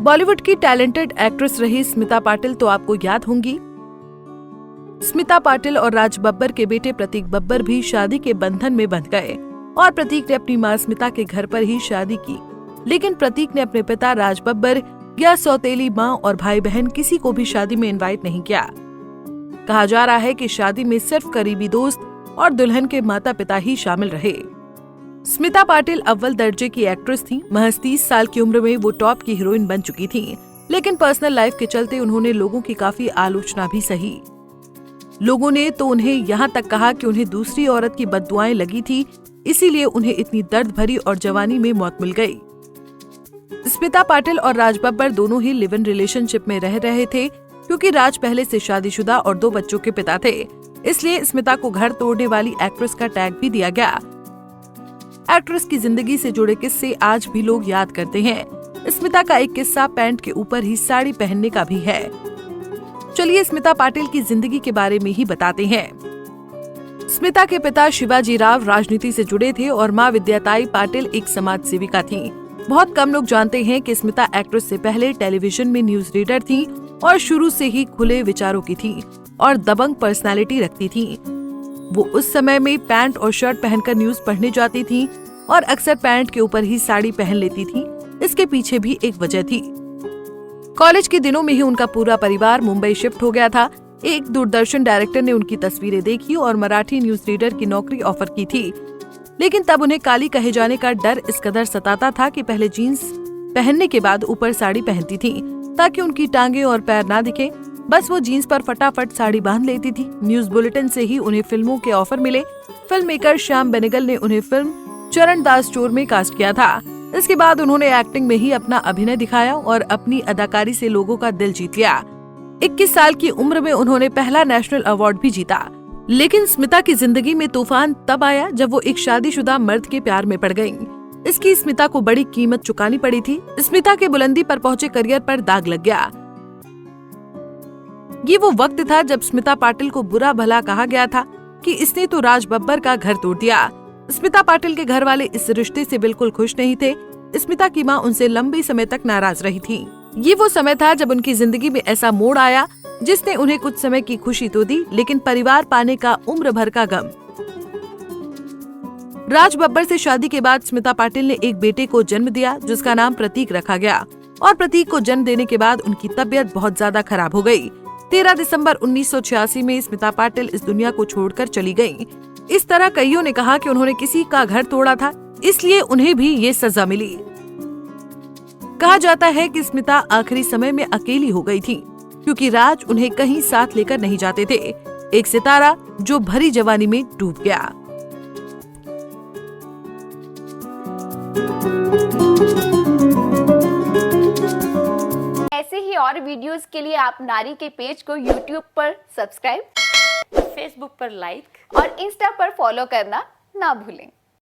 बॉलीवुड की talented actress रही स्मिता पाटिल तो आपको याद होंगी। स्मिता पाटिल और राज बब्बर के बेटे प्रतीक बब्बर भी शादी के बंधन में बंध गए और प्रतीक ने अपनी मां स्मिता के घर पर ही शादी की। लेकिन प्रतीक ने अपने पिता राज बब्बर या सौतेली मां और भाई बहन किसी को भी शादी में इनवाइट नहीं किया। कहा जा रहा है कि शादी में सिर्फ करीबी दोस्त और दुल्हन के माता पिता ही शामिल रहे। स्मिता पाटिल अव्वल दर्जे की एक्ट्रेस थीं। महज 30 साल की उम्र में वो टॉप की हीरोइन बन चुकी थीं। लेकिन पर्सनल लाइफ के चलते उन्होंने लोगों की काफी आलोचना भी सही। लोगों ने तो उन्हें यहाँ तक कहा कि उन्हें दूसरी औरत की बद्दुआएं लगी थी, इसीलिए उन्हें इतनी दर्द भरी और जवानी में मौत मिल गई। स्मिता पाटिल और राज बब्बर दोनों ही लिव इन रिलेशनशिप में रह रहे थे, क्योंकि राज पहले से शादीशुदा और 2 बच्चों के पिता थे। इसलिए स्मिता को घर तोड़ने वाली एक्ट्रेस का टैग भी दिया गया। एक्ट्रेस की जिंदगी से जुड़े किस्से आज भी लोग याद करते हैं। स्मिता का एक किस्सा पैंट के ऊपर ही साड़ी पहनने का भी है। चलिए स्मिता पाटिल की जिंदगी के बारे में ही बताते हैं। स्मिता के पिता शिवाजी राव राजनीति से जुड़े थे और मां विद्याताई पाटिल एक समाज सेविका थी। बहुत कम लोग जानते हैं कि स्मिता एक्ट्रेस से पहले टेलीविजन में न्यूज रीडर थी और शुरू से ही खुले विचारों की थी और दबंग पर्सनालिटी रखती थी। वो उस समय में पैंट और शर्ट पहनकर न्यूज पढ़ने जाती थी और अक्सर पैंट के ऊपर ही साड़ी पहन लेती थी। इसके पीछे भी एक वजह थी। कॉलेज के दिनों में ही उनका पूरा परिवार मुंबई शिफ्ट हो गया था। एक दूरदर्शन डायरेक्टर ने उनकी तस्वीरें देखी और मराठी न्यूज रीडर की नौकरी ऑफर की थी। लेकिन तब उन्हें काली कहे जाने का डर इस कदर सताता था कि पहले जीन्स पहनने के बाद ऊपर साड़ी पहनती थी ताकि उनकी टांगे और पैर ना दिखे। बस वो जीन्स पर फटाफट साड़ी बांध लेती थी। न्यूज बुलेटिन से ही उन्हें फिल्मों के ऑफर मिले। फिल्म मेकर श्याम बेनेगल ने उन्हें फिल्म चरण दास चोर में कास्ट किया था। इसके बाद उन्होंने एक्टिंग में ही अपना अभिनय दिखाया और अपनी अदाकारी से लोगों का दिल जीत लिया। 21 साल की उम्र में उन्होंने पहला नेशनल अवार्ड भी जीता। लेकिन स्मिता की जिंदगी में तूफान तब आया जब वो एक शादीशुदा मर्द के प्यार में पड़ गईं। इसकी स्मिता को बड़ी कीमत चुकानी पड़ी थी। स्मिता के बुलंदी पर पहुंचे करियर पर दाग लग गया। ये वो वक्त था जब स्मिता पाटिल को बुरा भला कहा गया था कि इसने तो राज बब्बर का घर तोड़ दिया। स्मिता पाटिल के घर वाले इस रिश्ते से बिल्कुल खुश नहीं थे। स्मिता की मां उनसे लंबे समय तक नाराज रही थी। ये वो समय था जब उनकी जिंदगी में ऐसा मोड़ आया जिसने उन्हें कुछ समय की खुशी तो दी, लेकिन परिवार पाने का उम्र भर का गम। राज बब्बर से शादी के बाद स्मिता पाटिल ने एक बेटे को जन्म दिया जिसका नाम प्रतीक रखा गया और प्रतीक को जन्म देने के बाद उनकी तबीयत बहुत ज्यादा खराब हो गई। 13 दिसंबर 1986 में स्मिता पाटिल इस दुनिया को छोड़कर चली गयी। इस तरह कईयों ने कहा कि उन्होंने किसी का घर तोड़ा था, इसलिए उन्हें भी ये सजा मिली। कहा जाता है कि स्मिता आखिरी समय में अकेली हो गई थी क्योंकि राज उन्हें कहीं साथ लेकर नहीं जाते थे। एक सितारा जो भरी जवानी में डूब गया। ऐसे ही और वीडियोस के लिए आप नारी के पेज को YouTube पर सब्सक्राइब, फेसबुक पर लाइक और इंस्टा पर फॉलो करना ना भूलें।